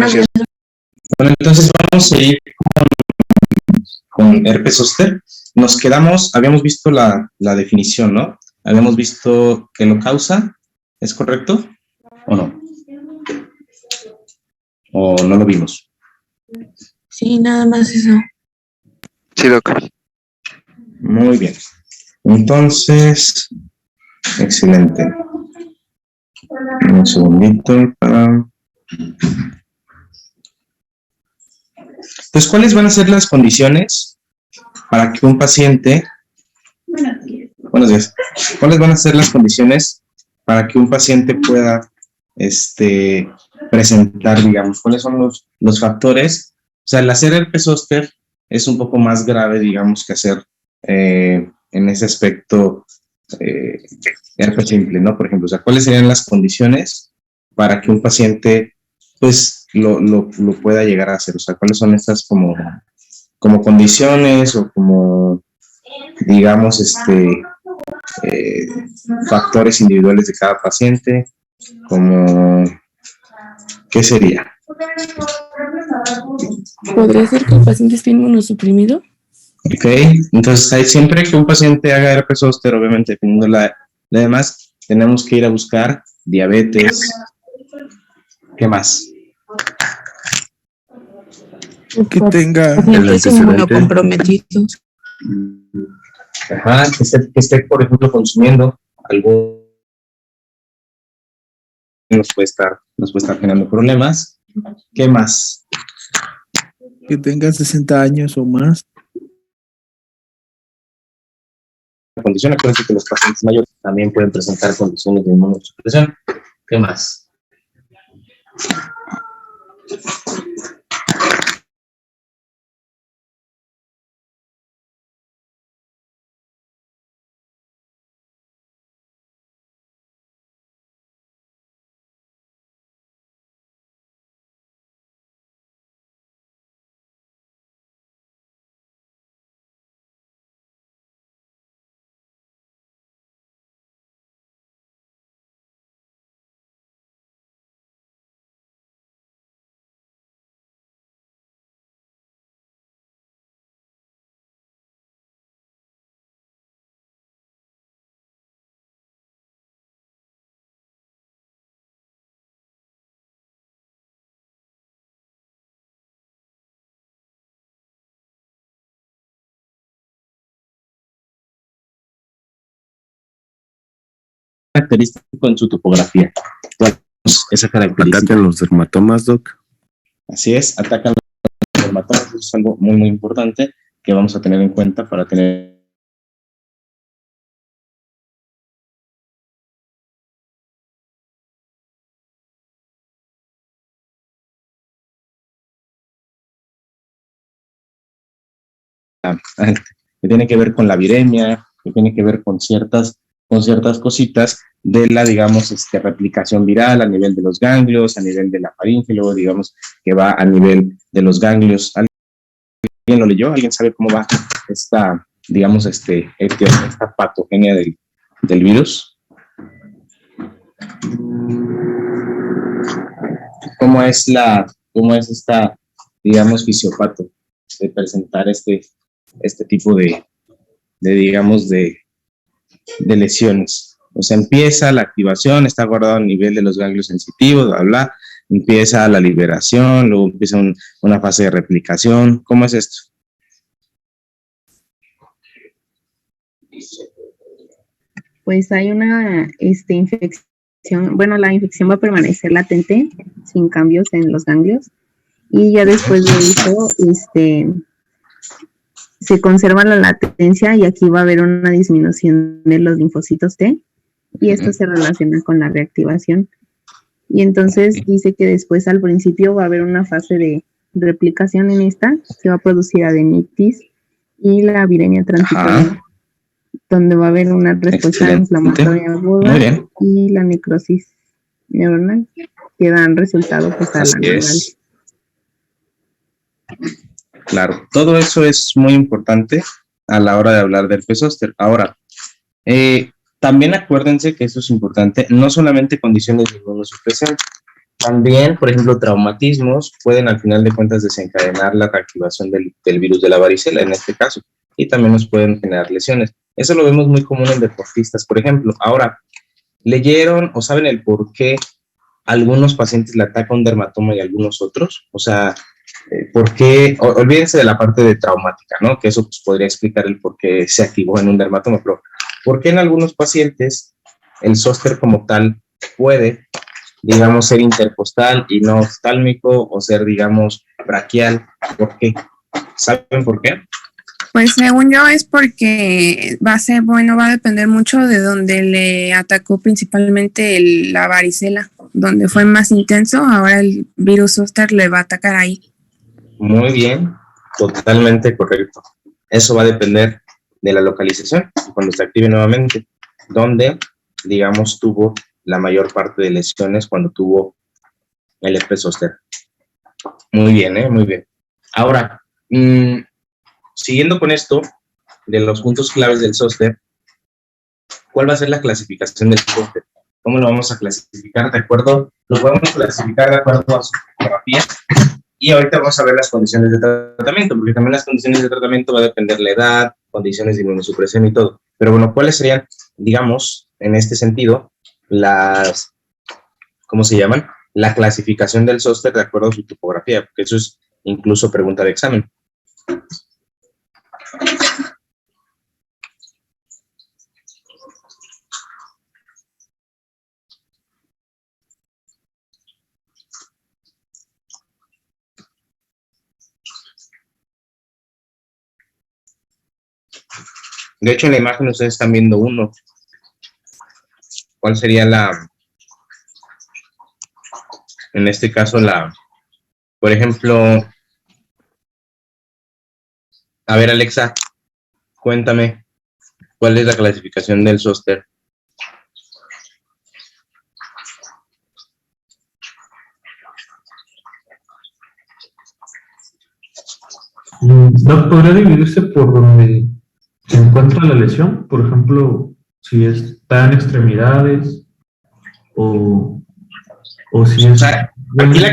Gracias. Bueno, entonces vamos a ir con herpes zóster. Nos quedamos, habíamos visto la definición, ¿no? Habíamos visto que lo causa, ¿es correcto? ¿O no? ¿O no lo vimos? Sí, nada más eso. Sí, doctor. Muy bien. Entonces, excelente. Un segundito para... Pues, ¿cuáles van a ser las condiciones para que un paciente... Buenos días. ¿Cuáles van a ser las condiciones para que un paciente pueda presentar, digamos, cuáles son los factores? O sea, el hacer herpes zóster es un poco más grave, digamos, que hacer en ese aspecto herpes simple, ¿no? Por ejemplo, o sea, ¿cuáles serían las condiciones para que un paciente, pues, lo pueda llegar a hacer? O sea, ¿cuáles son estas como condiciones o como, digamos, factores individuales de cada paciente? Como, ¿qué sería? ¿Podría ser que el paciente esté inmunosuprimido? Ok, entonces siempre que un paciente haga herpes zóster, obviamente dependiendo la demás, tenemos que ir a buscar diabetes. ¿Qué más? Que tenga el inmunocomprometido. Ajá, que esté, por ejemplo, consumiendo algo nos puede estar generando problemas. ¿Qué más? que tenga 60 años o más. La condición, acuérdense que los pacientes mayores también pueden presentar condiciones de inmunosupresión. ¿Qué más? Característico en su topografía. ¿Cuál es esa característica? Atacan los dermatomas, Doc. Así es, atacan los dermatomas. Eso es algo muy, muy importante que vamos a tener en cuenta para tener que tiene que ver con la viremia, que tiene que ver con ciertas cositas de la, digamos, replicación viral a nivel de los ganglios, a nivel de la faringe, luego, digamos, que va a nivel de los ganglios. ¿Alguien lo leyó? ¿Alguien sabe cómo va esta, digamos, esta patogenia del virus? ¿Cómo es esta, digamos, fisiopato de presentar este tipo de digamos, de lesiones? O sea, empieza la activación, está guardado a nivel de los ganglios sensitivos, bla, bla, empieza la liberación, luego empieza una fase de replicación. ¿Cómo es esto? Pues hay una infección, bueno, la infección va a permanecer latente, sin cambios en los ganglios, y ya después de eso, se conserva la latencia y aquí va a haber una disminución de los linfocitos T y esto se relaciona con la reactivación. Y entonces dice que después al principio va a haber una fase de replicación en esta, se va a producir adenitis y la viremia transitoria, donde va a haber una respuesta inflamatoria aguda y la necrosis neuronal que dan resultado pues a la neural. Claro, todo eso es muy importante a la hora de hablar del herpes zóster. Ahora, también acuérdense que eso es importante, no solamente condiciones de inmunosupresión, También, por ejemplo, traumatismos pueden al final de cuentas desencadenar la reactivación del virus de la varicela, en este caso, y también nos pueden generar lesiones. Eso lo vemos muy común en deportistas, por ejemplo. Ahora, ¿leyeron o saben el por qué algunos pacientes le ataca un dermatoma y algunos otros? O sea, ¿por qué? Olvídense de la parte de traumática, ¿no? Que eso pues, podría explicar el por qué se activó en un dermatoma, pero ¿por qué en algunos pacientes el zóster como tal puede, digamos, ser intercostal y no oftálmico o ser, digamos, braquial? ¿Por qué? ¿Saben por qué? Pues según yo es porque va a depender mucho de donde le atacó principalmente la varicela, donde fue más intenso, ahora el virus zóster le va a atacar ahí. Muy bien, totalmente correcto. Eso va a depender de la localización, cuando se active nuevamente, donde, digamos, tuvo la mayor parte de lesiones cuando tuvo el herpes zóster. Muy bien, muy bien. Ahora, siguiendo con esto, de los puntos claves del zóster, ¿cuál va a ser la clasificación del zóster? ¿Cómo lo vamos a clasificar? Lo podemos clasificar de acuerdo a su topografía. Y ahorita vamos a ver las condiciones de tratamiento, porque también las condiciones de tratamiento va a depender la edad, condiciones de inmunosupresión y todo. Pero bueno, ¿cuáles serían, digamos, en este sentido, ¿cómo se llaman? La clasificación del zóster de acuerdo a su topografía, porque eso es incluso pregunta de examen. De hecho, en la imagen ustedes están viendo uno. ¿Cuál sería en este caso, por ejemplo, a ver, Alexa, cuéntame, ¿cuál es la clasificación del zóster? ¿No podría dividirse por donde se encuentra la lesión? Por ejemplo, si está en extremidades o si O es... sea, aquí la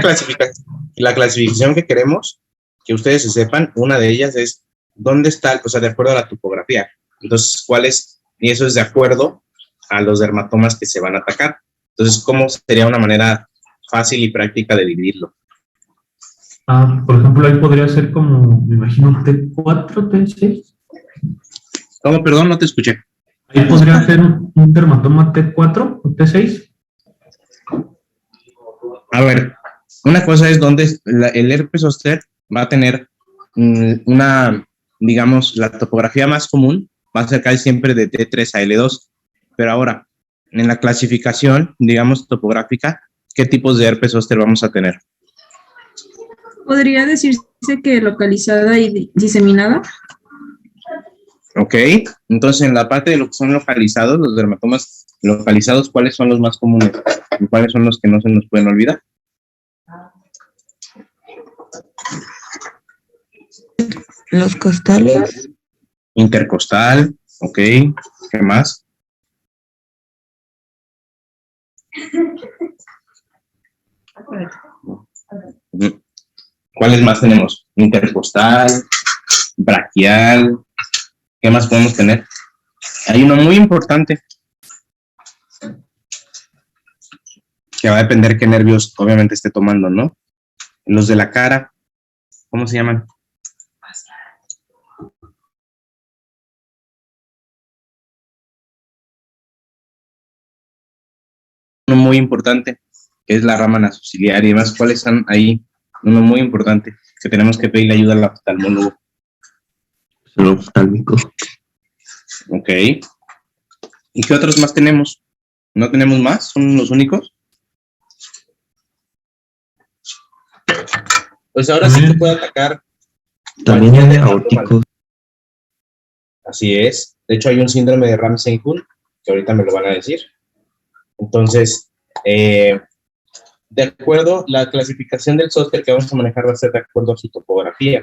clasificación que queremos que ustedes se sepan, una de ellas es dónde está, o sea, de acuerdo a la topografía. Entonces, ¿cuál es? Y eso es de acuerdo a los dermatomas que se van a atacar. Entonces, ¿cómo sería una manera fácil y práctica de dividirlo? por ejemplo, ahí podría ser como, me imagino, T4, T6. ¿Cómo? Perdón, no te escuché. Ahí podría ser un dermatoma T4 o T6. A ver, una cosa es donde el herpes zóster va a tener digamos, la topografía más común va a ser casi siempre de T3 a L2, pero ahora, en la clasificación, digamos, topográfica, ¿qué tipos de herpes zóster vamos a tener? ¿Podría decirse que localizada y diseminada? Ok, entonces en la parte de lo que son localizados, los dermatomas localizados, ¿cuáles son los más comunes? ¿Y cuáles son los que no se nos pueden olvidar? Los costales. Intercostal, ok, ¿qué más? ¿Cuáles más tenemos? Intercostal, braquial, ¿qué más podemos tener? Hay uno muy importante que va a depender qué nervios obviamente esté tomando, ¿no? Los de la cara, ¿cómo se llaman? Uno muy importante, que es la rama nasociliar y demás. ¿Cuáles están ahí? Uno muy importante, que tenemos que pedirle ayuda al oftalmólogo. El oftálmico. Ok. ¿Y qué otros más tenemos? ¿No tenemos más? ¿Son los únicos? Pues ahora sí que puede atacar. También hay aórticos. Así es. De hecho, hay un síndrome de Ramsay-Hunt, que ahorita me lo van a decir. Entonces, de acuerdo, la clasificación del zóster que vamos a manejar va a ser de acuerdo a su topografía.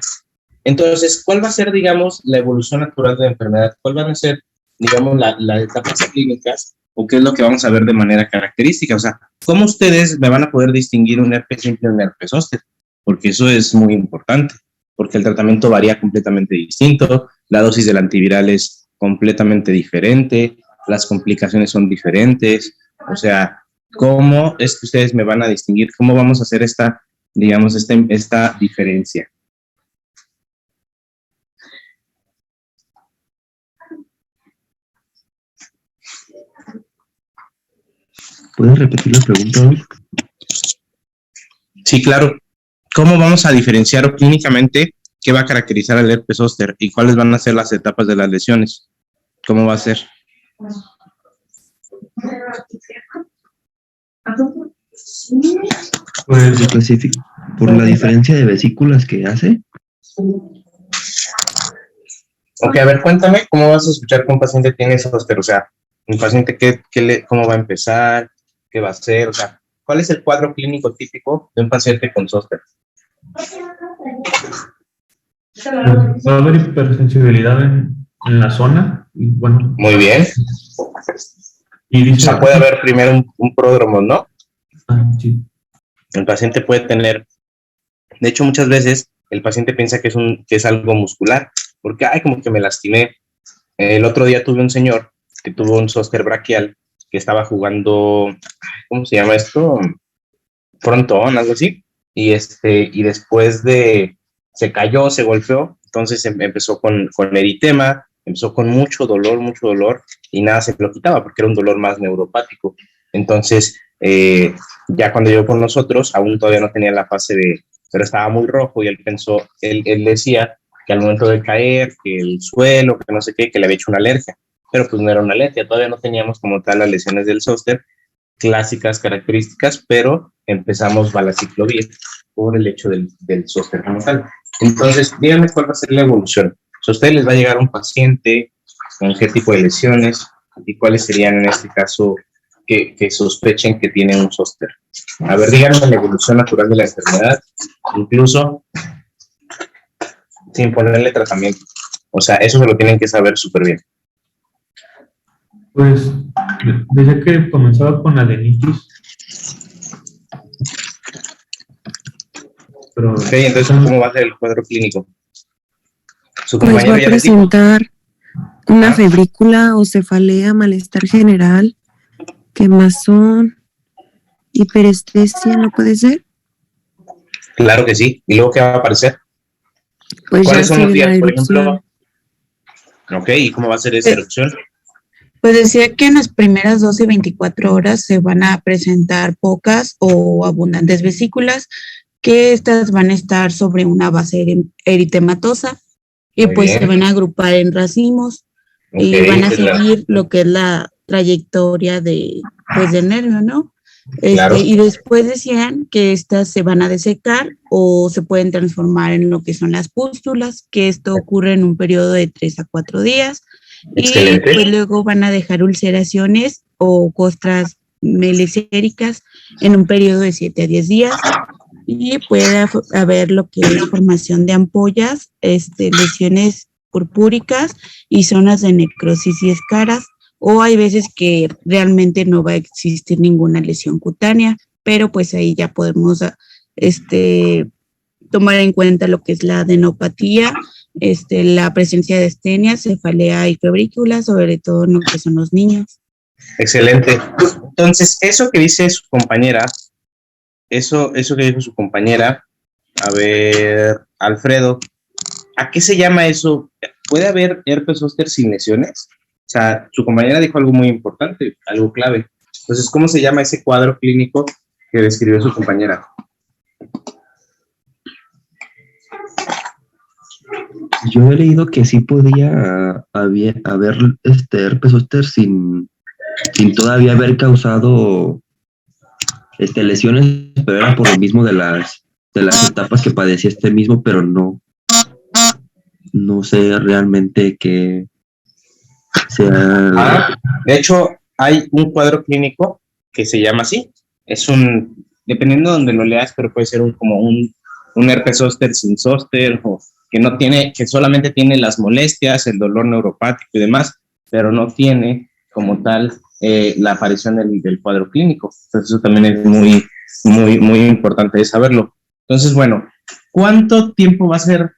Entonces, ¿cuál va a ser, digamos, la evolución natural de la enfermedad? ¿Cuál van a ser, digamos, las etapas clínicas o qué es lo que vamos a ver de manera característica? O sea, ¿cómo ustedes me van a poder distinguir un herpes simple de un herpes zóster? Porque eso es muy importante, porque el tratamiento varía completamente distinto, la dosis del antiviral es completamente diferente, las complicaciones son diferentes, o sea, ¿cómo es que ustedes me van a distinguir? ¿Cómo vamos a hacer esta, digamos, esta diferencia? ¿Puedes repetir la pregunta, David? Sí, claro. ¿Cómo vamos a diferenciar clínicamente qué va a caracterizar al herpes zóster y cuáles van a ser las etapas de las lesiones? ¿Cómo va a ser? Pues Específico, por la diferencia de vesículas que hace. Ok, a ver, cuéntame, ¿cómo vas a escuchar que un paciente tiene zóster? O sea, un paciente, ¿cómo va a empezar? ¿Qué va a hacer? O sea, ¿cuál es el cuadro clínico típico de un paciente con zóster? va a haber hipersensibilidad en la zona. Y bueno, Muy bien. y O dice, sea, puede haber primero un pródromo, ¿no? sí, El paciente puede tener, de hecho, muchas veces el paciente piensa que es algo muscular, porque, ay, como que me lastimé. El otro día tuve un señor que tuvo un zóster braquial que estaba jugando, ¿cómo se llama esto? Frontón, algo así. Y después se cayó, se golpeó, entonces empezó con eritema, empezó con mucho dolor, y nada se lo quitaba porque era un dolor más neuropático. Entonces, ya cuando llegó con nosotros, aún todavía no tenía la fase pero estaba muy rojo y él decía que al momento de caer, que el suelo, que no sé qué, que le había hecho una alergia, pero pues no era una alergia, todavía no teníamos como tal las lesiones del zóster clásicas, características, pero empezamos valaciclovir por el hecho del zóster como tal. Entonces, díganme cuál va a ser la evolución. Si a ustedes les va a llegar un paciente con qué tipo de lesiones y cuáles serían en este caso que sospechen que tiene un zóster. A ver, díganme la evolución natural de la enfermedad, incluso sin ponerle tratamiento. O sea, eso se lo tienen que saber súper bien. pues desde que comenzaba con adenitis, pero Ok, entonces, ¿cómo va a ser el cuadro clínico? Su Pues va compañero a ya les dijo. presentar una Ah. febrícula o cefalea, malestar general, quemazón, hiperestesia, ¿no puede ser? Claro que sí. ¿Y luego qué va a aparecer? Pues ya ¿Cuáles son los sigue la días, por erupción. ejemplo? Ok, ¿y cómo va a ser esa erupción? Pues decía que en las primeras 12 y 24 horas se van a presentar pocas o abundantes vesículas, que estas van a estar sobre una base eritematosa y Muy pues bien. se van a agrupar en racimos y Ok, van a pues la- seguir lo que es la trayectoria del nervio, ¿no? Claro. Y después decían que estas se van a desecar o se pueden transformar en lo que son las pústulas, que esto ocurre en un periodo de 3 a 4 días. Excelente. Y pues luego van a dejar ulceraciones o costras meliséricas en un periodo de 7 a 10 días. Y puede haber lo que es formación de ampollas, lesiones purpúricas y zonas de necrosis y escaras. O hay veces que realmente no va a existir ninguna lesión cutánea, pero pues ahí ya podemos tomar en cuenta lo que es la adenopatía, la presencia de astenia, cefalea y febrícula, sobre todo en lo que son los niños. Excelente. Entonces, eso que dice su compañera, eso que dijo su compañera, a ver, Alfredo, ¿a qué se llama eso? ¿Puede haber herpes zóster sin lesiones? O sea, su compañera dijo algo muy importante, algo clave. Entonces, ¿cómo se llama ese cuadro clínico que describió su compañera? Yo he leído que sí podía haber herpes zóster sin todavía haber causado lesiones, pero era por lo mismo de las etapas que padecía mismo, pero no sé realmente que sea. De hecho, hay un cuadro clínico que se llama así. Dependiendo de donde lo leas, pero puede ser como un herpes zóster sin zóster, o que solamente tiene las molestias, el dolor neuropático y demás, pero no tiene como tal la aparición del cuadro clínico. Entonces eso también es muy importante de saberlo. Entonces, bueno, ¿cuánto va a ser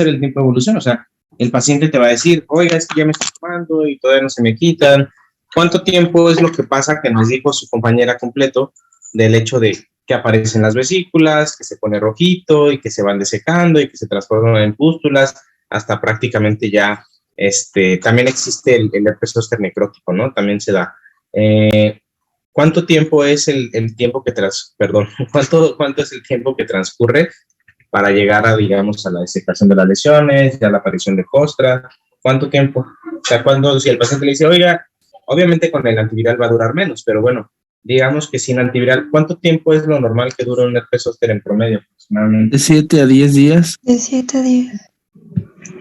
el tiempo de evolución? O sea, el paciente te va a decir, oiga, es que ya me estoy tomando y todavía no se me quitan. ¿Cuánto tiempo es lo que pasa que nos dijo su compañera completo del hecho de que aparecen las vesículas, que se pone rojito y que se van desecando y que se transforman en pústulas, hasta prácticamente ya, también existe el herpes zóster necrótico, ¿no? También se da. ¿Cuánto tiempo es el tiempo que cuánto es el tiempo que transcurre para llegar a, digamos, a la desecación de las lesiones, ya la aparición de costra? ¿Cuánto tiempo? O sea, si el paciente le dice, oiga, obviamente con el antiviral va a durar menos, pero bueno, digamos que sin antiviral, ¿cuánto tiempo es lo normal que dura un herpes zóster en promedio aproximadamente? De 7 a 10 días. De 7 a 10.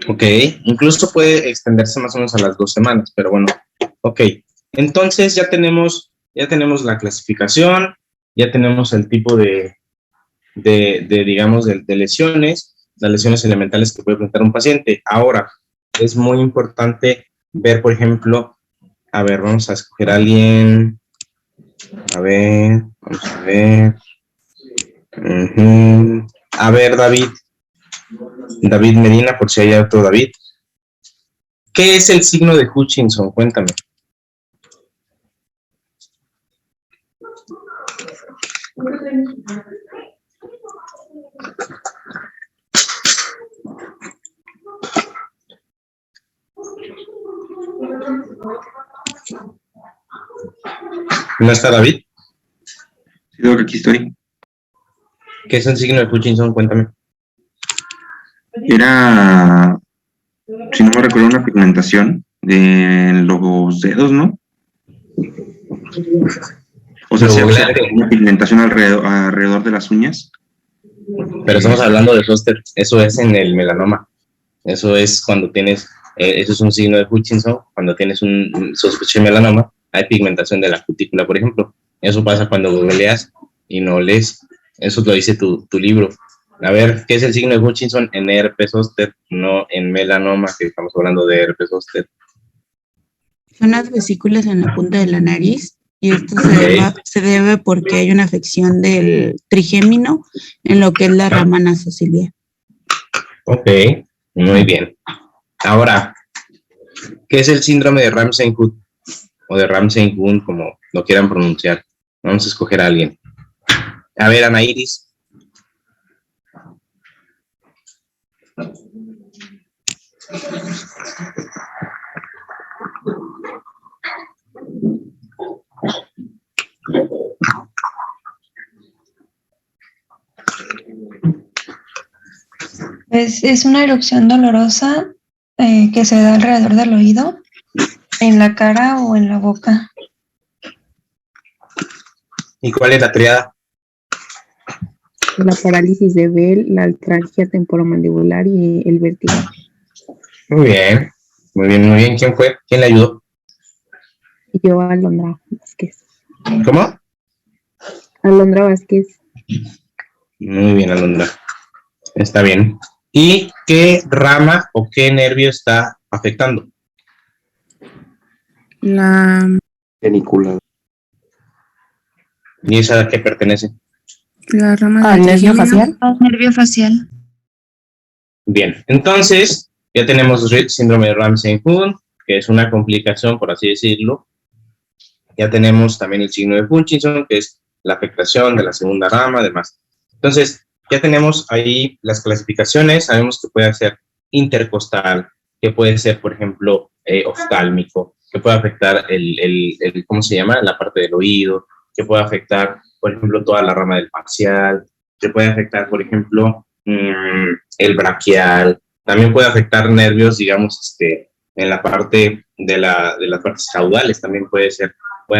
Ok, incluso puede extenderse más o menos a las 2 semanas, pero bueno, ok. Entonces ya tenemos la clasificación, ya tenemos el tipo digamos, de lesiones, las lesiones elementales que puede presentar un paciente. Ahora, es muy importante ver, por ejemplo, a ver, vamos a escoger a alguien, vamos a ver. A ver, David Medina, por si hay otro David. ¿Qué es el signo de Hutchinson? Cuéntame. ¿No está David? Sí, creo que aquí estoy. ¿Qué es el signo de Hutchinson? Cuéntame. Era, si no me recuerdo, una pigmentación de los dedos, ¿no? O sea, se observa una pigmentación alrededor de las uñas. Pero estamos hablando de zóster. Eso es en el melanoma. Eso es cuando tienes, eso es un signo de Hutchinson. Cuando tienes un sospecho de melanoma, hay pigmentación de la cutícula, por ejemplo. Eso pasa cuando googleas y no lees. Eso lo dice tu libro. A ver, ¿qué es el signo de Hutchinson en herpes zóster? No en melanoma, que estamos hablando de herpes zóster. Son las vesículas en la punta de la nariz y esto se debe porque hay una afección del trigémino en lo que es la rama nasocilia. Ok, muy bien. Ahora, ¿qué es el síndrome de Ramsay-Hunt? O de Ramsay-Hunt, como lo quieran pronunciar. Vamos a escoger a alguien. A ver, Ana Iris. Es una erupción dolorosa que se da alrededor del oído, en la cara o en la boca. ¿Y cuál es la triada? La parálisis de Bell, la artralgia temporomandibular y el vértigo. Muy bien, muy bien, muy bien. ¿Quién fue? ¿Quién le ayudó? Yo, Alondra Vázquez. ¿Cómo? Alondra Vázquez. Muy bien, Alondra. Está bien. ¿Y qué rama o qué nervio está afectando? La Geniculado. ¿Y esa a qué pertenece? rama ¿Al del nervio trigémino. facial? Nervio facial. Bien, entonces ya tenemos síndrome de Ramsay-Hunt, que es una complicación, por así decirlo. Ya tenemos también el signo de Hutchinson, que es la afectación de la segunda rama, además. Entonces, ya tenemos ahí las clasificaciones, sabemos que puede ser intercostal, que puede ser, por ejemplo, oftálmico, que puede afectar ¿cómo se llama? La parte del oído, que puede afectar, por ejemplo, toda la rama del facial, que puede afectar, por ejemplo, el braquial, también puede afectar nervios, digamos, en la parte de las partes caudales, también puede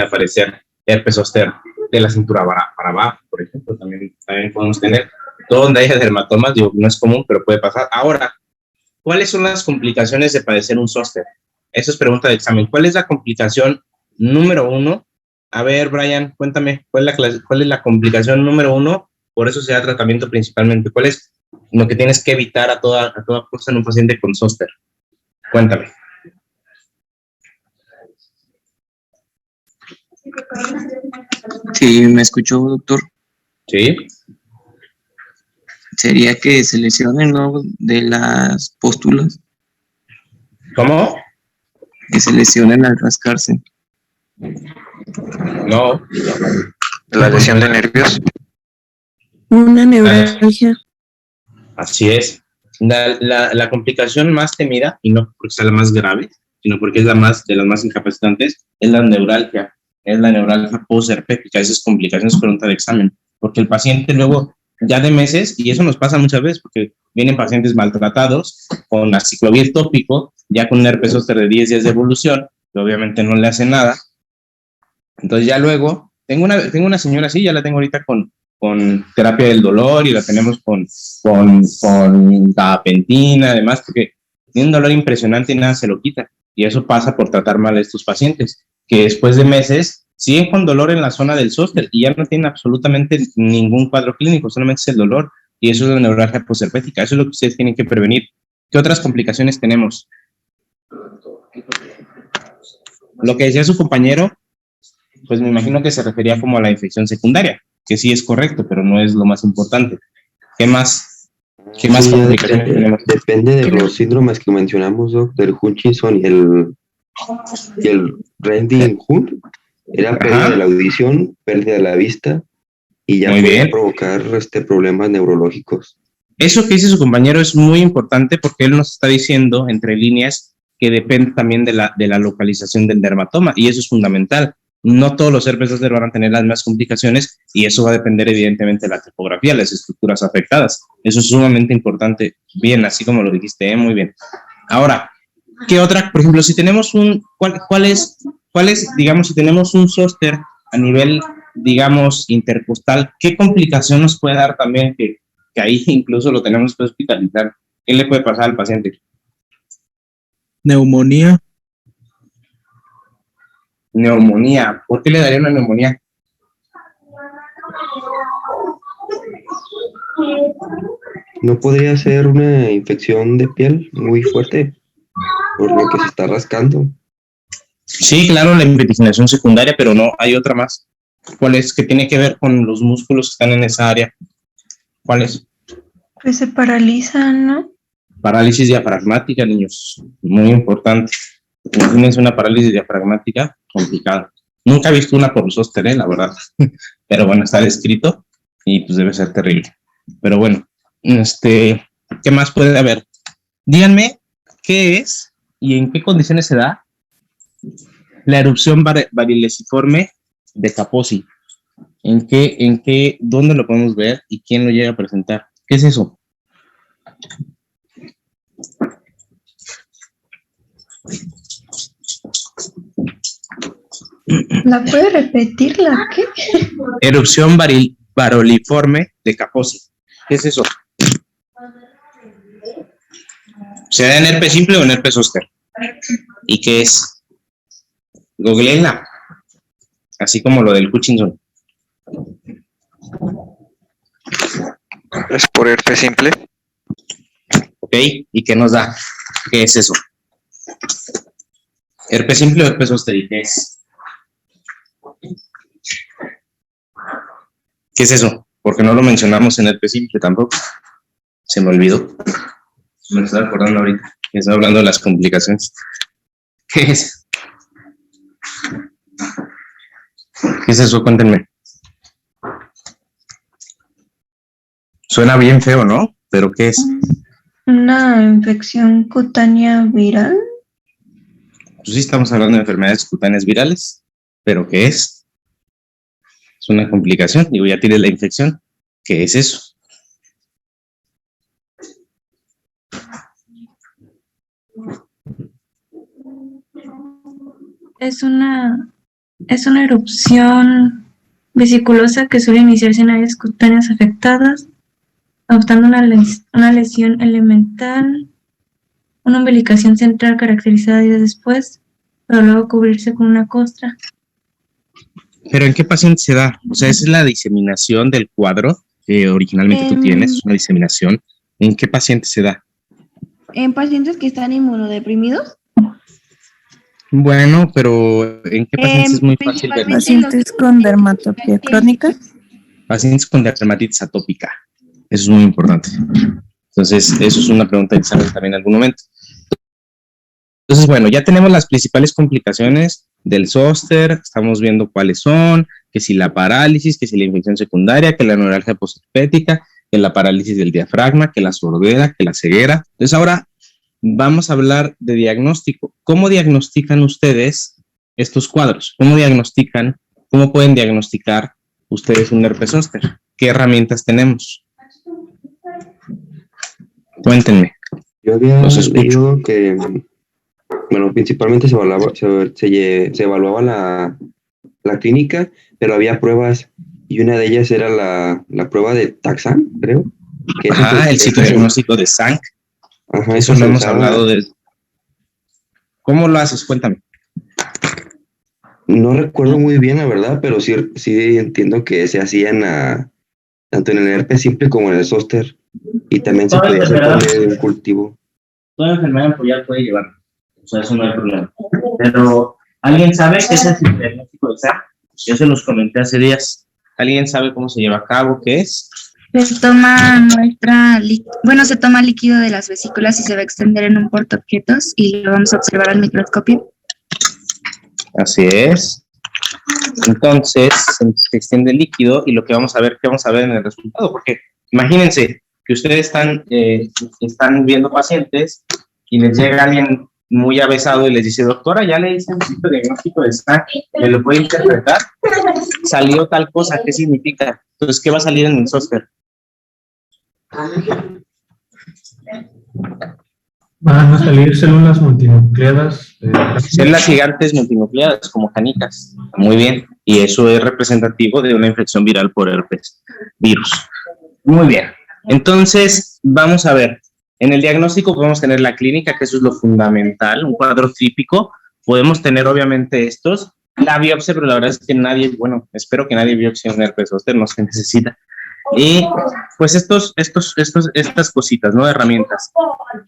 aparecer herpes zóster de la cintura para abajo, por ejemplo, también podemos tener todo donde haya dermatomas, digo, no es común, pero puede pasar. Ahora, ¿cuáles son las complicaciones de padecer un zóster? Eso es pregunta de examen. ¿Cuál es la complicación número 1? A ver, Brian, cuéntame, ¿cuál es la complicación número 1? Por eso se da tratamiento principalmente. ¿Cuál es lo que tienes que evitar a toda costa en un paciente con zóster? Cuéntame. Sí, me escuchó, doctor. Sí. Sería que se lesionen, ¿no? De las póstulas, ¿Cómo? que se lesionen al rascarse. No. La lesión de nervios. Una neuralgia. Así es. La complicación más temida, y no porque sea la más grave, sino porque es la más de las más incapacitantes, es la neuralgia. Es la neuralgia posherpética. Esas complicaciones con un tal examen. Porque el paciente luego, ya de meses, y eso nos pasa muchas veces, porque vienen pacientes maltratados con aciclovir tópico, ya con un herpes zóster de 10 días de evolución, que obviamente no le hace nada. Entonces ya luego, tengo una señora así, ya la tengo ahorita con terapia del dolor y la tenemos con gabapentina, además, porque tiene un dolor impresionante y nada se lo quita. Y eso pasa por tratar mal a estos pacientes, que después de meses siguen con dolor en la zona del zóster y ya no tienen absolutamente ningún cuadro clínico, solamente es el dolor. Y eso es la neuralgia posherpética. Eso es lo que ustedes tienen que prevenir. ¿Qué otras complicaciones tenemos? Lo que decía su compañero, pues me imagino que se refería como a la infección secundaria, que sí es correcto, pero no es lo más importante. ¿Qué más Sí, complicaciones tenemos? depende de los síndromes que mencionamos, Doc, del Hutchinson y el Rending-Hunt. Era pérdida de la audición, pérdida de la vista, y ya puede provocar problemas neurológicos. Eso que dice su compañero es muy importante porque él nos está diciendo, entre líneas, que depende también de la localización del dermatoma, y eso es fundamental. No todos los herpes zóster van a tener las mismas complicaciones y eso va a depender evidentemente de la topografía, las estructuras afectadas. Eso es sumamente importante. Bien, así como lo dijiste, muy bien. Ahora, ¿qué otra? Por ejemplo, si tenemos ¿cuál es, digamos, si tenemos un zóster a nivel, digamos, intercostal, qué complicación nos puede dar también que ahí incluso lo tenemos que hospitalizar? ¿Qué le puede pasar al paciente? Neumonía. Neumonía. ¿Por qué le daría una neumonía? ¿No podría ser una infección de piel muy fuerte por lo que se está rascando? Sí, claro, la infección secundaria, pero no, hay otra más. ¿Cuál es? Que tiene que ver con los músculos que están en esa área. ¿Cuál es? Pues se paralizan, ¿no? Parálisis diafragmática, niños. Muy importante. Imagínense una parálisis diafragmática complicada. Nunca he visto una por zóster, la verdad. Pero bueno, está descrito y pues debe ser terrible. Pero bueno, ¿qué más puede haber? Díganme qué es y en qué condiciones se da la erupción varilesiforme de Kaposi. ¿Dónde lo podemos ver y quién lo llega a presentar? ¿Qué es eso? ¿La puede repetir la qué? Erupción varoliforme de Kaposi. ¿Qué es eso? ¿Se da en herpes simple o en herpes zóster? ¿Y qué es? Googleenla. Así como lo del Hutchinson. Es por herpes simple. ¿Ok? ¿Y qué nos da? ¿Qué es eso? ¿Herpes simple o herpes zóster? ¿Y qué es? ¿Qué es eso? Porque no lo mencionamos en herpes simple tampoco. Se me olvidó. Me estoy acordando ahorita. Estoy hablando de las complicaciones. ¿Qué es? ¿Qué es eso? Cuéntenme. Suena bien feo, ¿no? ¿Pero qué es? Una infección cutánea viral. Pues sí, estamos hablando de enfermedades cutáneas virales, pero ¿qué es? Es una complicación. Digo, ya tiene la infección. ¿Qué es eso? Es una erupción vesiculosa que suele iniciarse en áreas cutáneas afectadas, adoptando una lesión elemental, una umbilicación central caracterizada días después, pero luego cubrirse con una costra. ¿Pero en qué paciente se da? O sea, ¿esa es la diseminación del cuadro que originalmente tú tienes? ¿Una diseminación? ¿En qué paciente se da? En pacientes que están inmunodeprimidos. Bueno, pero ¿en qué pacientes es muy fácil ver? Pacientes con dermatopía crónica. Pacientes con dermatitis atópica. Eso es muy importante. Entonces, eso es una pregunta de examen también en algún momento. Entonces, bueno, ya tenemos las principales complicaciones del zóster, estamos viendo cuáles son, que si la parálisis, que si la infección secundaria, que la neuralgia postherpética, que la parálisis del diafragma, que la sordera, que la ceguera. Entonces, ahora vamos a hablar de diagnóstico. ¿Cómo diagnostican ustedes estos cuadros? ¿Cómo pueden diagnosticar ustedes un herpes zóster? ¿Qué herramientas tenemos? Cuéntenme. Yo había leído que, bueno, principalmente se evaluaba la clínica, pero había pruebas, y una de ellas era la prueba de Taxan, creo. Que el citodiagnóstico de Sank. Ajá, eso lo hemos hablado de... ¿Cómo lo haces? Cuéntame. No recuerdo muy bien, la verdad, pero sí entiendo que se hacían tanto en el herpes simple como en el zóster, y también se podía hacer con un cultivo. Toda enfermedad ampullar puede llevarlo, o sea, eso no hay problema. Pero, ¿alguien sabe qué es el citodiagnóstico de Sank? Yo se los comenté hace días. ¿Alguien sabe cómo se lleva a cabo? ¿Qué es? Se toma se toma líquido de las vesículas y se va a extender en un portaobjetos y lo vamos a observar al microscopio. Así es. Entonces, se extiende el líquido y ¿qué vamos a ver en el resultado? Porque imagínense que ustedes están viendo pacientes y les llega alguien muy avesado y les dice, doctora, ya le hice un citodiagnóstico de Sank, ¿me lo puede interpretar? Salió tal cosa, ¿qué significa? Entonces, ¿qué va a salir en el zóster? Van a salir células multinucleadas. Células gigantes multinucleadas, como canicas. Muy bien. Y eso es representativo de una infección viral por herpes virus. Muy bien. Entonces, vamos a ver. En el diagnóstico podemos tener la clínica, que eso es lo fundamental, un cuadro típico. Podemos tener, obviamente, la biopsia, pero la verdad es que espero que nadie biopsie un herpes zóster, no se necesita. Y pues estas cositas, ¿no? Herramientas.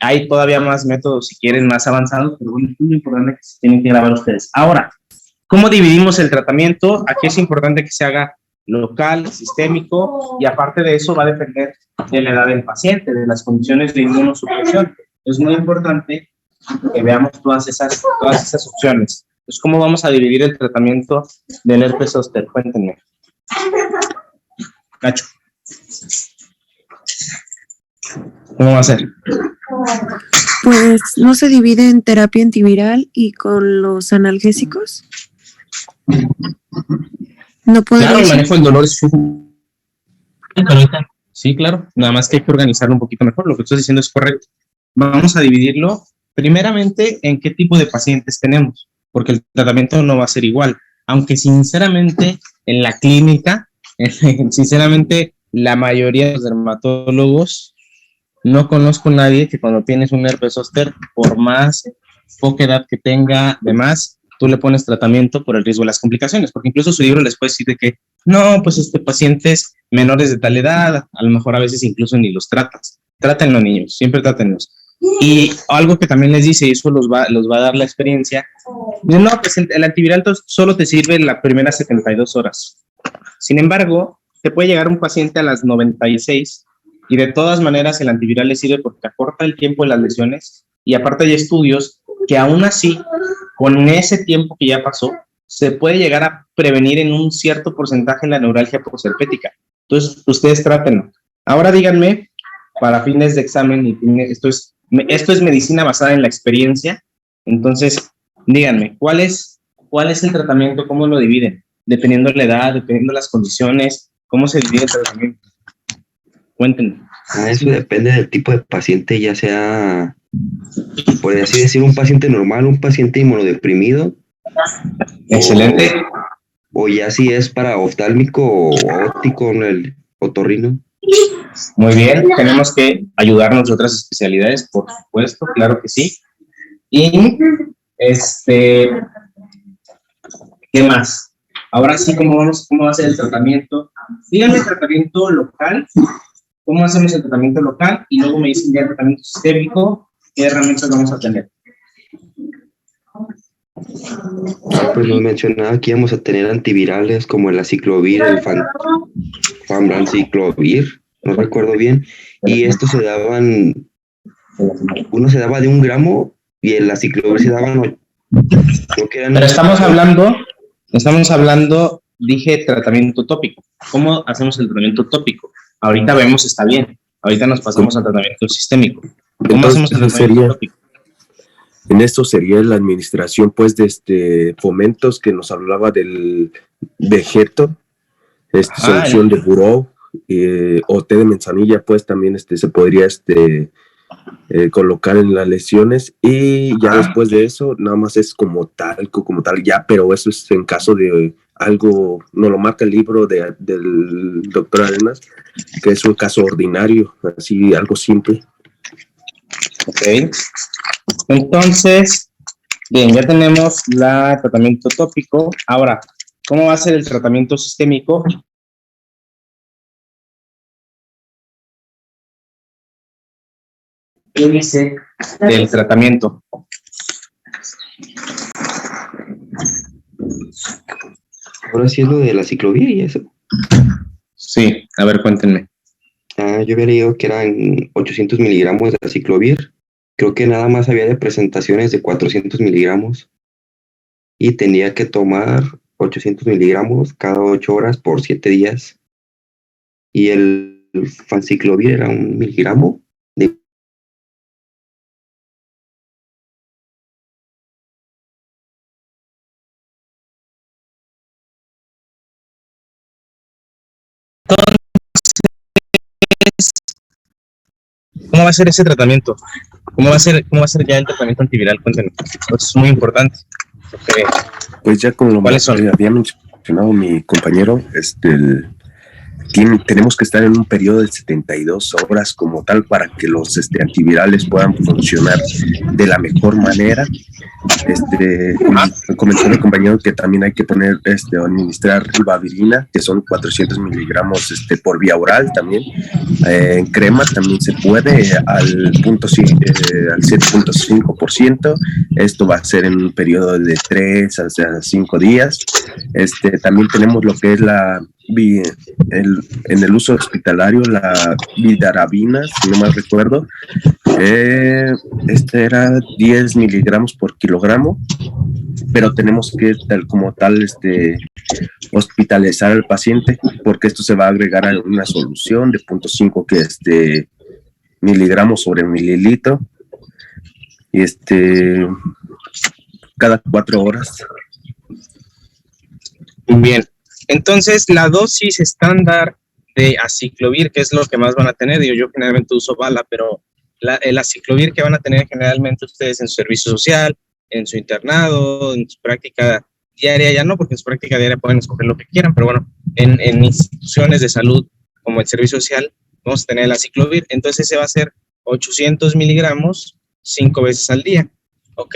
Hay todavía más métodos, si quieren, más avanzados, pero bueno, es muy importante que se tienen que grabar ustedes. Ahora, ¿cómo dividimos el tratamiento? Aquí es importante que se haga local, sistémico, y aparte de eso va a depender de la edad del paciente, de las condiciones de inmunosupresión. Es muy importante que veamos todas esas opciones. Entonces, ¿cómo vamos a dividir el tratamiento del herpes zóster? Cuéntenme. Nacho. ¿Cómo va a ser? Pues no se divide en terapia antiviral y con los analgésicos. No podría Claro, el ser. manejo del dolor es sí, claro. Nada más que hay que organizarlo un poquito mejor. Lo que estás diciendo es correcto. Vamos a dividirlo primeramente en qué tipo de pacientes tenemos, porque el tratamiento no va a ser igual. Aunque sinceramente en la clínica, sinceramente la mayoría de los dermatólogos, no conozco a nadie que cuando tienes un herpes zóster, por más poca edad que tenga, demás, tú le pones tratamiento por el riesgo de las complicaciones, porque incluso su libro les puede decir de que no, pues pacientes menores de tal edad, a lo mejor a veces incluso ni los tratas. Trátenlos, niños, siempre trátenlos. Y algo que también les dice, y eso los va a dar la experiencia, no, pues el antiviral solo te sirve las primeras 72 horas. Sin embargo, te puede llegar un paciente a las 96 y de todas maneras el antiviral le sirve porque acorta el tiempo de las lesiones, y aparte hay estudios que aún así, con ese tiempo que ya pasó, se puede llegar a prevenir en un cierto porcentaje la neuralgia postherpética. Entonces, ustedes trátenlo. Ahora díganme, para fines de examen, y esto es medicina basada en la experiencia, entonces, díganme, ¿cuál es el tratamiento? ¿Cómo lo dividen? Dependiendo de la edad, dependiendo de las condiciones, ¿cómo se divide el tratamiento? Cuéntenme. Eso depende del tipo de paciente, ya sea, por así decir, un paciente normal, un paciente inmunodeprimido. Excelente. O ya si es para oftálmico o óptico, el otorrino. Muy bien, tenemos que ayudarnos de otras especialidades, por supuesto, claro que sí. Y, ¿qué más? Ahora sí, ¿cómo va a ser el tratamiento? Díganme el tratamiento local, ¿cómo hacemos el tratamiento local? Y luego me dicen ya el tratamiento sistémico, ¿qué herramientas vamos a tener? Pues nos mencionaba que íbamos a tener antivirales como el aciclovir, el famciclovir, no recuerdo bien, y estos se daban, uno se daba de 1 gramo y el aciclovir se daban, creo que eran... Pero estamos hablando, dije tratamiento tópico. ¿Cómo hacemos el tratamiento tópico? Ahorita vemos está bien, ahorita nos pasamos al tratamiento sistémico. ¿Cómo hacemos el tratamiento tópico? En esto sería la administración, pues, de Fomentos, que nos hablaba de Geto, solución de buró, o té de manzanilla, pues, también se podría colocar en las lesiones, y ya después de eso, nada más es como talco, ya, pero eso es en caso de algo, nos lo marca el libro del doctor Arenas, que es un caso ordinario, así, algo simple. Ok. Entonces, bien, ya tenemos el tratamiento tópico. Ahora, ¿cómo va a ser el tratamiento sistémico? Índice del tratamiento. Ahora sí es lo de la ciclovir y eso. Sí, a ver, cuéntenme. Yo había leído que eran 800 miligramos de aciclovir. Creo que nada más había de presentaciones de 400 miligramos. Y tenía que tomar 800 miligramos cada 8 horas por 7 días. Y el famciclovir era 1 miligramo de... ¿Cómo va a ser ese tratamiento? ¿Cómo va a ser ya el tratamiento antiviral? Cuéntenos. Eso es muy importante. Okay. Pues ya como lo había mencionado mi compañero, tenemos que estar en un periodo de 72 horas como tal para que los antivirales puedan funcionar de la mejor manera. Comentó mi compañero que también hay que administrar ribavirina, que son 400 miligramos por vía oral también. En crema también se puede al 7.5%. Esto va a ser en un periodo de 3 a 5 días. También tenemos lo que es en el uso hospitalario, la vidarabina, si no mal recuerdo, era 10 miligramos por kilogramo, pero tenemos que hospitalizar al paciente, porque esto se va a agregar a una solución de 0.5 que es miligramos sobre mililitro, y cada 4 horas. Bien. Entonces, la dosis estándar de aciclovir, que es lo que más van a tener, yo generalmente uso bala, pero el aciclovir que van a tener generalmente ustedes en su servicio social, en su internado, en su práctica diaria, ya no, porque en su práctica diaria pueden escoger lo que quieran, pero bueno, en instituciones de salud como el servicio social, vamos a tener el aciclovir. Entonces, ese va a ser 800 miligramos 5 veces al día, ¿ok?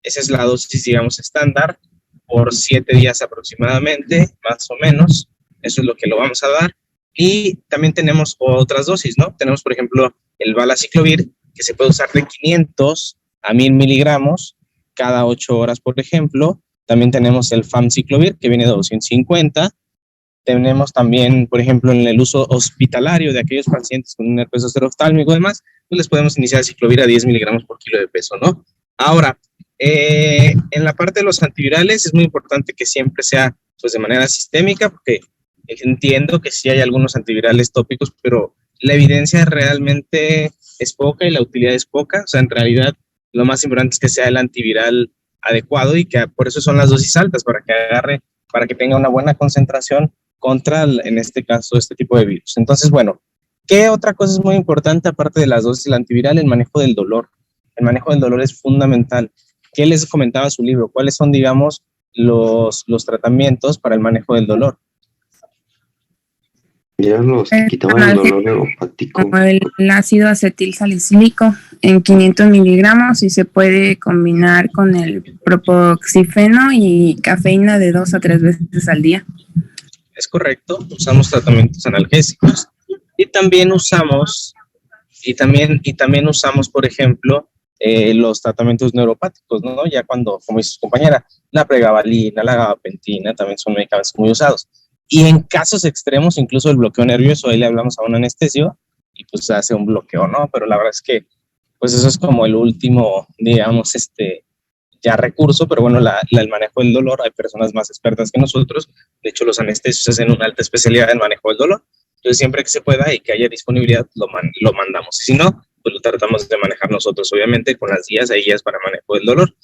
Esa es la dosis, digamos, estándar, por 7 días aproximadamente, más o menos. Eso es lo que lo vamos a dar. Y también tenemos otras dosis, ¿no? Tenemos, por ejemplo, el valaciclovir, que se puede usar de 500 a 1000 miligramos cada 8 horas, por ejemplo. También tenemos el famciclovir, que viene de 250. Tenemos también, por ejemplo, en el uso hospitalario de aquellos pacientes con un herpes oftálmico y demás, pues les podemos iniciar el ciclovir a 10 miligramos por kilo de peso, ¿no? Ahora, en la parte de los antivirales es muy importante que siempre sea pues de manera sistémica, porque entiendo que sí hay algunos antivirales tópicos, pero la evidencia realmente es poca y la utilidad es poca. O sea, en realidad lo más importante es que sea el antiviral adecuado y que por eso son las dosis altas, para que tenga una buena concentración contra, en este caso, este tipo de virus. Entonces, bueno, ¿qué otra cosa es muy importante aparte de las dosis del antiviral? El manejo del dolor. El manejo del dolor es fundamental. ¿Qué les comentaba su libro? ¿Cuáles son, digamos, los tratamientos para el manejo del dolor? Ya los que quitaban el dolor neuropático. Como el ácido acetil salicílico en 500 miligramos y se puede combinar con el propoxifeno y cafeína de 2 a 3 veces al día. Es correcto, usamos tratamientos analgésicos y también usamos, por ejemplo, los tratamientos neuropáticos, ¿no? Ya cuando, como dice su compañera, la pregabalina, la gabapentina también son medicamentos muy usados. Y en casos extremos, incluso el bloqueo nervioso, ahí le hablamos a un anestesio y pues hace un bloqueo, ¿no? Pero la verdad es que pues eso es como el último, digamos, ya recurso, pero bueno, el manejo del dolor, hay personas más expertas que nosotros, de hecho los anestesios hacen una alta especialidad en manejo del dolor, entonces siempre que se pueda y que haya disponibilidad, lo mandamos, y si no, pues lo tratamos de manejar nosotros, obviamente, con las guías, hay guías para manejo del dolor.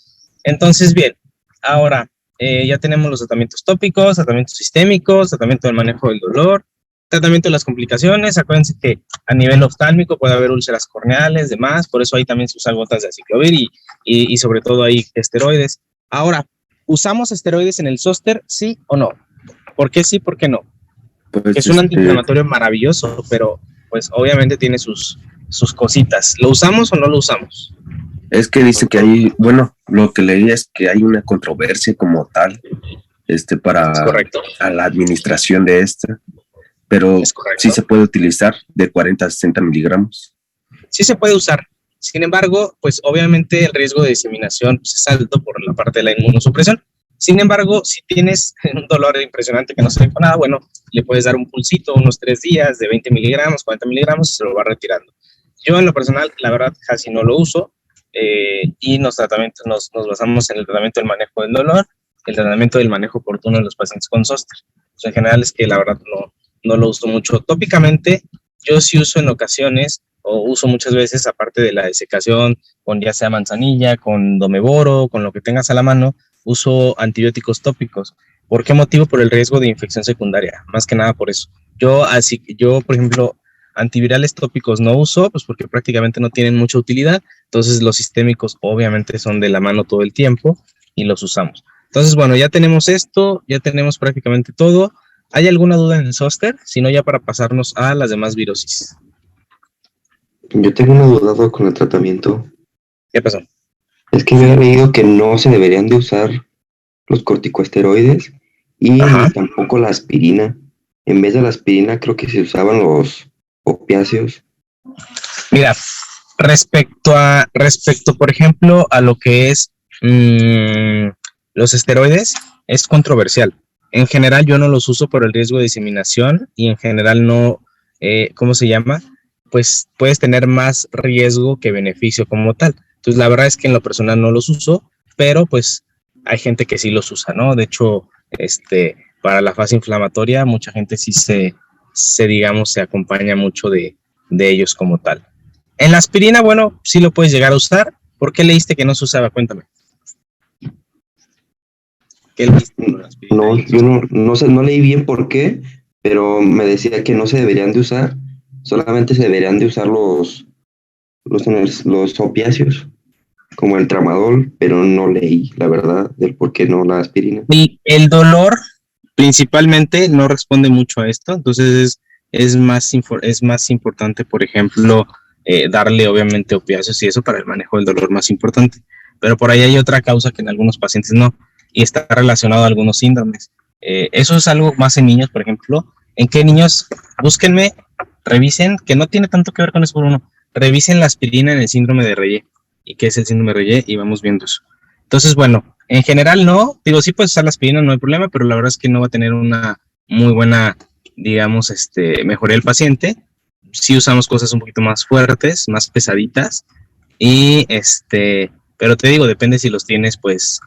Entonces, bien, ahora ya tenemos los tratamientos tópicos, tratamientos sistémicos, tratamiento del manejo del dolor, tratamiento de las complicaciones. Acuérdense que a nivel oftálmico puede haber úlceras corneales, demás, por eso ahí también se usan gotas de aciclovir y sobre todo hay esteroides. Ahora, ¿usamos esteroides en el zóster, sí o no? ¿Por qué sí, por qué no? Pues es un antiinflamatorio maravilloso, pero pues obviamente tiene sus cositas. ¿Lo usamos o no lo usamos? Es que dice que hay, bueno, lo que leí es que hay una controversia como tal, para a la administración de esta, pero sí se puede utilizar de 40 a 60 miligramos. Sí se puede usar. Sin embargo, pues obviamente el riesgo de diseminación pues, es alto por la parte de la inmunosupresión. Sin embargo, si tienes un dolor impresionante que no se ve con nada, bueno, le puedes dar un pulsito unos 3 días de 20 miligramos, 40 miligramos y se lo va retirando. Yo en lo personal, la verdad, casi no lo uso y nos basamos en el tratamiento del manejo del dolor, el tratamiento del manejo oportuno de los pacientes con zóster. Pues en general es que la verdad no lo uso mucho. Tópicamente, yo sí uso en ocasiones, o uso muchas veces, aparte de la desecación, con ya sea manzanilla, con domeboro, con lo que tengas a la mano, uso antibióticos tópicos. ¿Por qué motivo? Por el riesgo de infección secundaria, más que nada por eso. Yo, por ejemplo, antivirales tópicos no uso, pues porque prácticamente no tienen mucha utilidad, entonces los sistémicos obviamente son de la mano todo el tiempo y los usamos. Entonces, bueno, ya tenemos esto, ya tenemos prácticamente todo. ¿Hay alguna duda en el zóster? Si no, ya para pasarnos a las demás virosis. Yo tengo una duda con el tratamiento. ¿Qué pasó? Es que me he leído que no se deberían de usar los corticosteroides y tampoco la aspirina. En vez de la aspirina creo que se usaban los opiáceos. Mira, respecto, por ejemplo, a lo que es los esteroides, es controversial. En general yo no los uso por el riesgo de diseminación y en general no, ¿cómo se llama? Pues puedes tener más riesgo que beneficio como tal. Entonces la verdad es que en lo personal no los uso, pero pues hay gente que sí los usa, ¿no? De hecho, para la fase inflamatoria mucha gente sí se acompaña mucho de ellos como tal. En la aspirina, bueno, sí lo puedes llegar a usar. ¿Por qué leíste que no se usaba? Cuéntame. ¿Qué leíste? No, yo no sé, no leí bien por qué, pero me decía que no se deberían de usar, solamente se deberían de usar los opiáceos, como el tramadol, pero no leí, la verdad, del por qué no la aspirina. Y el dolor principalmente no responde mucho a esto, entonces es más importante, por ejemplo, darle obviamente opiáceos y eso para el manejo del dolor más importante, pero por ahí hay otra causa que en algunos pacientes no, y está relacionado a algunos síndromes. Eso es algo más en niños, por ejemplo. ¿En qué niños? Búsquenme, revisen, que no tiene tanto que ver con eso por uno, revisen la aspirina en el síndrome de Reye. ¿Y qué es el síndrome de Reye? Y vamos viendo eso. Entonces, bueno, en general no, digo, sí puedes usar la aspirina, no hay problema, pero la verdad es que no va a tener una muy buena, digamos, mejoría del paciente. Sí usamos cosas un poquito más fuertes, más pesaditas, y pero te digo, depende si los tienes, pues,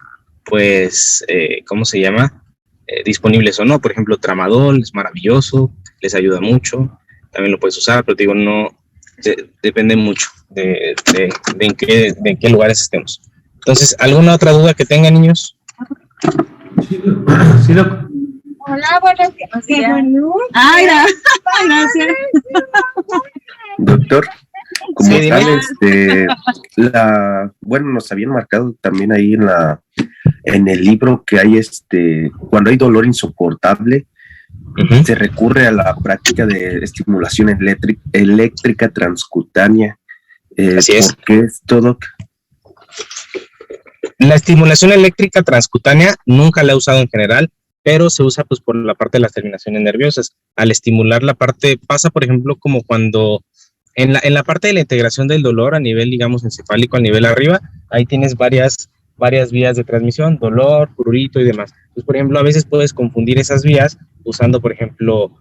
¿cómo se llama? Disponibles o no. Por ejemplo, tramadol es maravilloso, les ayuda mucho, también lo puedes usar, pero te digo, no, depende mucho de en qué lugares estemos. Entonces, ¿alguna otra duda que tengan, niños? Sí, doc. Hola, buenos días. Ay, gracias. Doctor, como tal, bueno, nos habían marcado también ahí en el libro que hay cuando hay dolor insoportable, se recurre a la práctica de estimulación eléctrica transcutánea. Así es. ¿Por qué esto, doc? La estimulación eléctrica transcutánea nunca la he usado en general, pero se usa pues por la parte de las terminaciones nerviosas. Al estimular la parte, pasa por ejemplo como cuando en la parte de la integración del dolor a nivel, digamos, encefálico, a nivel arriba, ahí tienes varias vías de transmisión, dolor, prurito y demás. Entonces, por ejemplo, a veces puedes confundir esas vías usando, por ejemplo,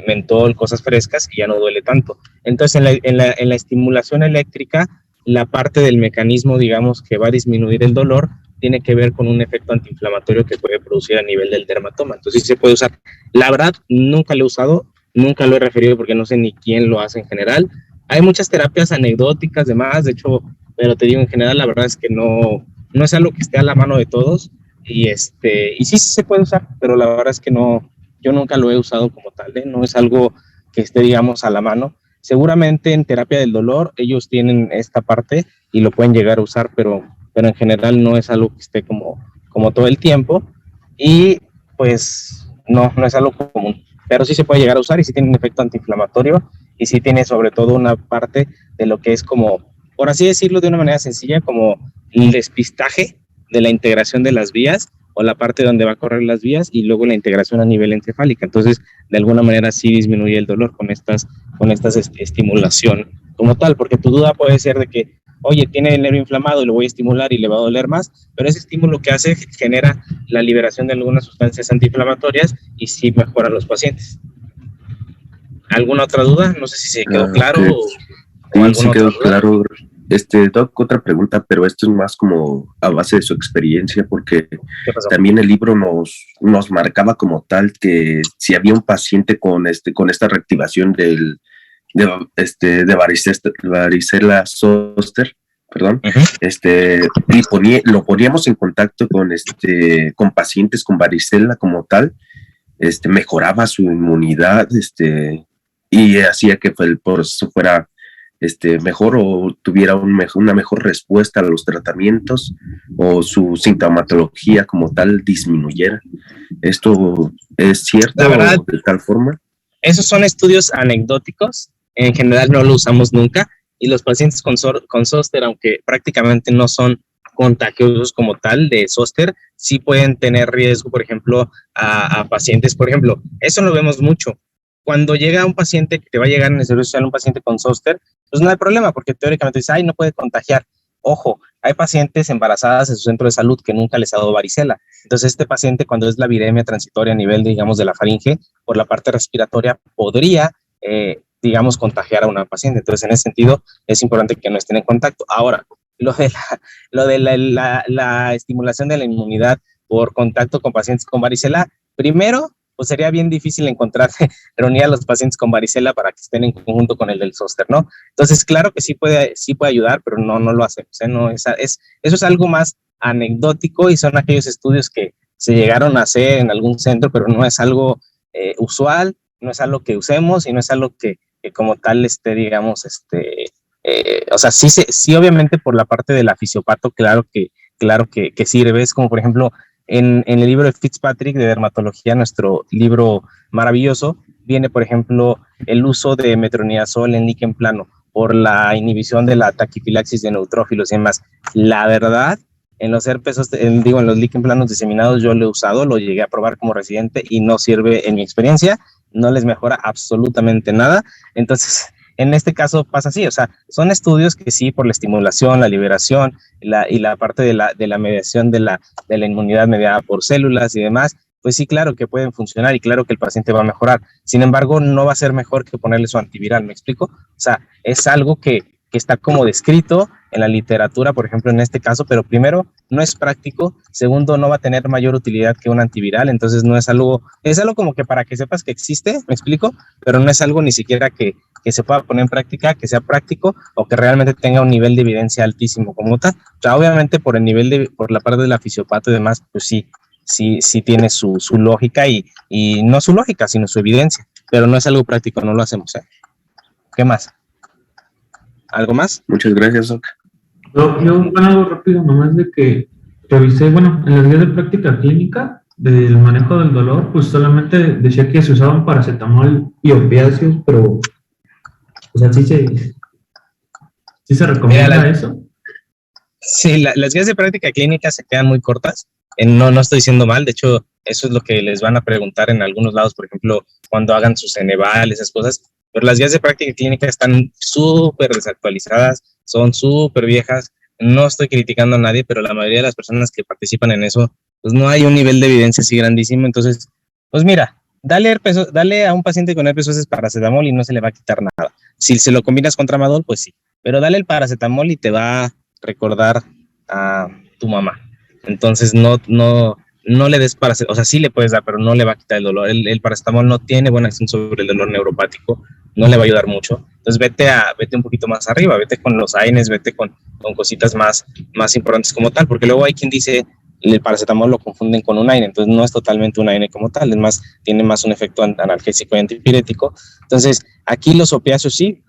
mentol, cosas frescas, y ya no duele tanto. Entonces, en la estimulación eléctrica, la parte del mecanismo, digamos, que va a disminuir el dolor, tiene que ver con un efecto antiinflamatorio que puede producir a nivel del dermatoma. Entonces, sí se puede usar. La verdad, nunca lo he usado, nunca lo he referido porque no sé ni quién lo hace en general. Hay muchas terapias anecdóticas, demás, de hecho, pero te digo, en general, la verdad es que no es algo que esté a la mano de todos, y sí se puede usar, pero la verdad es que no, yo nunca lo he usado como tal, no es algo que esté, digamos, a la mano. Seguramente en terapia del dolor ellos tienen esta parte y lo pueden llegar a usar, pero en general no es algo que esté como todo el tiempo, y pues no es algo común, pero sí se puede llegar a usar y sí tiene un efecto antiinflamatorio, y sí tiene sobre todo una parte de lo que es como, por así decirlo de una manera sencilla, como el despistaje de la integración de las vías, o la parte donde va a correr las vías, y luego la integración a nivel encefálica. Entonces, de alguna manera sí disminuye el dolor con estas estimulación como tal, porque tu duda puede ser de que, oye, tiene el nervio inflamado y lo voy a estimular y le va a doler más, pero ese estímulo que hace genera la liberación de algunas sustancias antiinflamatorias y sí mejora a los pacientes. ¿Alguna otra duda? No sé si se quedó claro. Okay. Sí, quedó claro. Doc, otra pregunta, pero esto es más como a base de su experiencia, porque también el libro nos marcaba como tal que si había un paciente con esta reactivación de varicela zoster, perdón, y lo poníamos en contacto con pacientes con varicela como tal, mejoraba su inmunidad, y hacía que el proceso fuera mejor, o tuviera una mejor respuesta a los tratamientos, o su sintomatología como tal disminuyera. ¿Esto es cierto? La verdad, de tal forma? Esos son estudios anecdóticos, en general no lo usamos nunca, y los pacientes con zóster, aunque prácticamente no son contagiosos como tal de zóster, sí pueden tener riesgo, por ejemplo, a pacientes, por ejemplo, eso lo vemos mucho. Cuando llega un paciente que te va a llegar en el servicio social, un paciente con zóster, pues no hay problema, porque teóricamente dice, no puede contagiar. Ojo, hay pacientes embarazadas en su centro de salud que nunca les ha dado varicela. Entonces, este paciente, cuando es la viremia transitoria a nivel, digamos, de la faringe, por la parte respiratoria, podría, digamos, contagiar a una paciente. Entonces, en ese sentido, es importante que no estén en contacto. Ahora, lo de la estimulación de la inmunidad por contacto con pacientes con varicela, primero, pues sería bien difícil reunir a los pacientes con varicela para que estén en conjunto con el del zóster, ¿no? Entonces, claro que sí puede ayudar, pero no lo hacemos, ¿eh? Eso es algo más anecdótico, y son aquellos estudios que se llegaron a hacer en algún centro, pero no es algo usual, no es algo que usemos, y no es algo que como tal digamos, o sea, sí obviamente por la parte de la fisiopato, claro que sirve. Es como, por ejemplo, en el libro de Fitzpatrick de dermatología, nuestro libro maravilloso, viene, por ejemplo, el uso de metronidazol en líquen plano por la inhibición de la taquifilaxis de neutrófilos y demás. La verdad, en los herpes, en los líquen planos diseminados, yo lo he usado, lo llegué a probar como residente y no sirve, en mi experiencia, no les mejora absolutamente nada. Entonces, en este caso pasa así, o sea, son estudios que sí, por la estimulación, la liberación y la parte de la mediación de la inmunidad mediada por células y demás, pues sí, claro que pueden funcionar, y claro que el paciente va a mejorar. Sin embargo, no va a ser mejor que ponerle su antiviral, ¿me explico? O sea, es algo que está como descrito en la literatura, por ejemplo, en este caso, pero primero, no es práctico. Segundo, no va a tener mayor utilidad que un antiviral. Entonces, no es algo como que para que sepas que existe, ¿me explico? Pero no es algo ni siquiera que se pueda poner en práctica, que sea práctico, o que realmente tenga un nivel de evidencia altísimo como tal. O sea, obviamente por la parte de la fisiopato y demás, pues sí tiene su lógica, y no su lógica, sino su evidencia, pero no es algo práctico, no lo hacemos, ¿eh? ¿Qué más? ¿Algo más? Muchas gracias, Doc. Yo algo rápido, nomás de que revisé, en las guías de práctica clínica del manejo del dolor, pues solamente decía que se usaban paracetamol y opiáceos, pero, o sea, sí se recomienda eso. Sí, las guías de práctica clínica se quedan muy cortas. No estoy diciendo mal, de hecho, eso es lo que les van a preguntar en algunos lados, por ejemplo, cuando hagan su Ceneval, esas cosas. pero las guías de práctica clínica están súper desactualizadas, son súper viejas. No estoy criticando a nadie, pero la mayoría de las personas que participan en eso, pues no hay un nivel de evidencia así grandísimo. Entonces, pues mira, dale a un paciente con herpes zóster paracetamol y no se le va a quitar nada. Si se lo combinas con tramadol, pues sí, pero dale el paracetamol y te va a recordar a tu mamá. Entonces, no le des paracetamol, o sea, sí le puedes dar, pero no le va a quitar el dolor. El paracetamol no tiene buena acción sobre el dolor neuropático, no le va a ayudar mucho. Entonces, vete un poquito más arriba, vete con los AINES, vete con cositas más importantes como tal, porque luego hay quien dice el paracetamol lo confunden con un AINE, entonces no es totalmente un AINE como tal, es más, tiene más un efecto analgésico y antipirético. Entonces, aquí los opiáceos si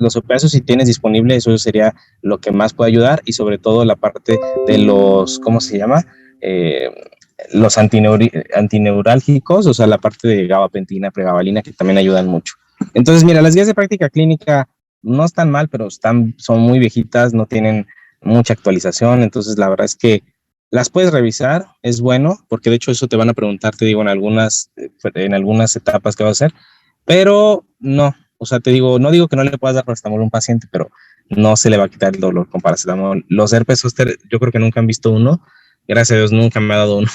tienes disponible, eso sería lo que más puede ayudar, y sobre todo la parte de los, ¿cómo se llama? Los antineurálgicos, o sea, la parte de gabapentina, pregabalina, que también ayudan mucho. Entonces, mira, las guías de práctica clínica no están mal, pero son muy viejitas, no tienen mucha actualización, entonces la verdad es que las puedes revisar, es bueno, porque de hecho eso te van a preguntar, te digo, en algunas etapas que vas a hacer, pero no, o sea, te digo, no digo que no le puedas dar paracetamol a un paciente, pero no se le va a quitar el dolor con paracetamol. Los herpes zóster, yo creo que nunca han visto uno, gracias a Dios nunca me ha dado uno,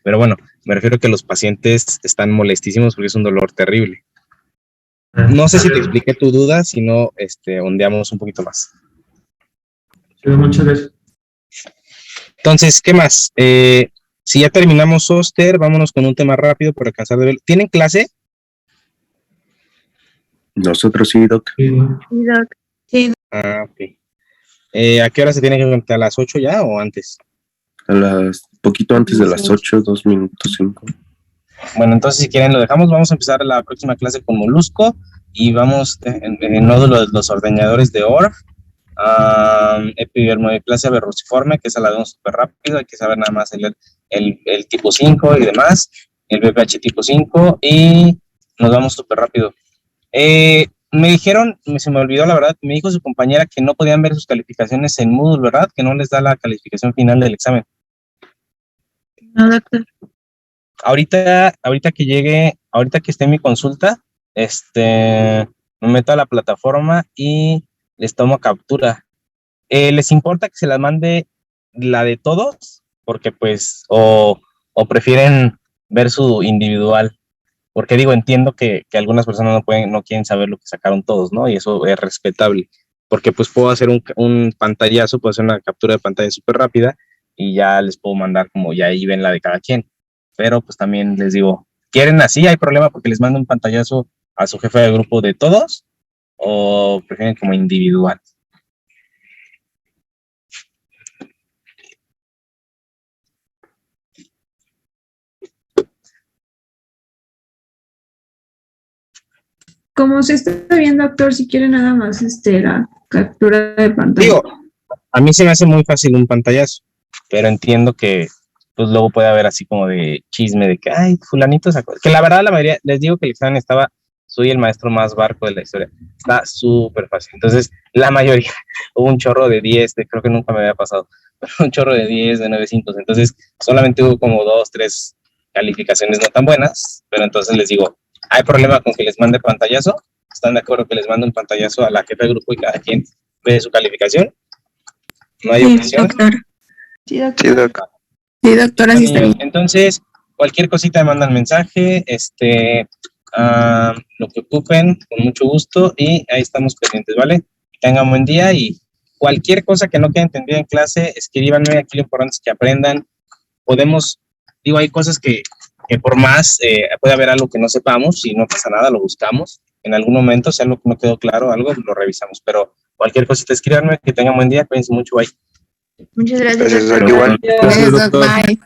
pero bueno, me refiero a que los pacientes están molestísimos porque es un dolor terrible. No sé si te expliqué tu duda, si no, ondeamos un poquito más. Sí, muchas gracias. Entonces, ¿qué más? Si ya terminamos zóster, vámonos con un tema rápido para alcanzar de ver. ¿Tienen clase? Nosotros sí, Doc. Sí, Doc. Sí. Ah, ok. ¿A qué hora se tiene que conectar? ¿A las 8 ya o antes? Poquito antes de las 8, 2 minutos 5. Bueno, entonces si quieren lo dejamos. Vamos a empezar la próxima clase con molusco y vamos en el nódulo de los ordeñadores de OR. Epidermoplasia verruciforme, que esa la vemos súper rápido, hay que saber nada más el tipo 5 y demás, el BPH tipo 5, y nos vamos súper rápido. Me dijeron, se me olvidó la verdad, me dijo su compañera que no podían ver sus calificaciones en Moodle, ¿verdad? Que no les da la calificación final del examen. No, doctor. Ahorita que esté en mi consulta, me meto a la plataforma y les tomo captura. ¿Les importa que se las mande la de todos? Porque pues, o prefieren ver su individual. Porque digo, entiendo que algunas personas no quieren saber lo que sacaron todos, ¿no? Y eso es respetable. Porque pues puedo hacer un pantallazo, puedo hacer una captura de pantalla súper rápida y ya les puedo mandar como ya ahí ven la de cada quien. Pero pues también les digo, ¿quieren así? ¿Hay problema porque les mando un pantallazo a su jefe de grupo de todos? ¿O prefieren como individual? Como se está viendo, doctor, si quiere nada más la captura de pantalla. Digo, a mí se me hace muy fácil un pantallazo, pero entiendo que pues luego puede haber así como de chisme de que, ay, fulanito sacó. Que la verdad la mayoría, les digo que el examen soy el maestro más barco de la historia. Está súper fácil. Entonces, la mayoría, hubo un chorro de 10, creo que nunca me había pasado, un chorro de 10, de 9.5. Entonces, solamente hubo como 2, 3 calificaciones no tan buenas, pero entonces les digo, ¿hay problema con que les mande pantallazo? ¿Están de acuerdo que les mande un pantallazo a la jefa del grupo y cada quien ve su calificación? ¿No hay objeción? Doctor. Sí, doctor. Sí, doctora, sí está bien. Entonces, cualquier cosita me mandan mensaje, lo que ocupen, con mucho gusto, y ahí estamos pendientes, ¿vale? Tengan buen día y cualquier cosa que no quede entendida en clase, escríbanme, aquí lo importante es que aprendan. Hay cosas que por más puede haber algo que no sepamos, y no pasa nada, lo buscamos. En algún momento, si algo no quedó claro, algo lo revisamos, pero cualquier cosita escríbanme, que tengan buen día, cuídense mucho, bye. Muchas gracias. Gracias, igual. Gracias, bye.